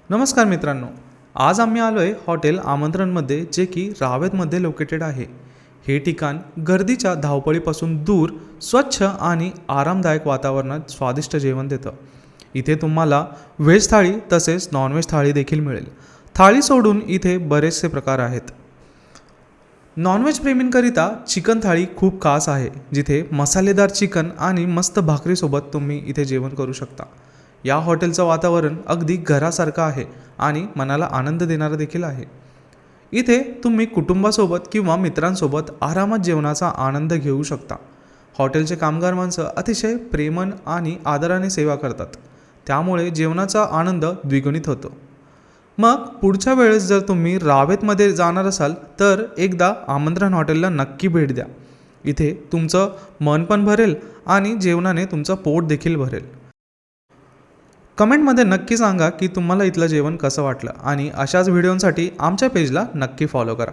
नमस्कार मित्रांनो, आज आम्ही आलो आहे हॉटेल आमंत्रणमध्ये, जे की रावेतमध्ये लोकेटेड आहे. हे ठिकाण गर्दीच्या धावपळीपासून दूर, स्वच्छ आणि आरामदायक वातावरणात स्वादिष्ट जेवण देतं. इथे तुम्हाला व्हेज थाळी तसेच नॉनव्हेज थाळी देखील मिळेल. थाळी सोडून इथे बरेचसे प्रकार आहेत. नॉनव्हेज प्रेमींकरिता चिकन थाळी खूप खास आहे, जिथे मसालेदार चिकन आणि मस्त भाकरीसोबत तुम्ही इथे जेवण करू शकता. या हॉटेलचं वातावरण अगदी घरासारखं आहे आणि मनाला आनंद देणारं देखील आहे. इथे तुम्ही कुटुंबासोबत किंवा मित्रांसोबत आरामात जेवणाचा आनंद घेऊ शकता. हॉटेलचे कामगार माणसं अतिशय प्रेमळ आणि आदराने सेवा करतात, त्यामुळे जेवणाचा आनंद द्विगुणित होतो. मग पुढच्या वेळेस जर तुम्ही रावेतमध्ये जाणार असाल तर एकदा आमंत्रण हॉटेलला नक्की भेट द्या. इथे तुमचं मन पण भरेल आणि जेवणाने तुमचं पोट देखील भरेल. कमेंटमध्ये नक्की सांगा की तुम्हाला इथलं जेवण कसं वाटलं आणि अशाच व्हिडिओंसाठी आमच्या पेजला नक्की फॉलो करा.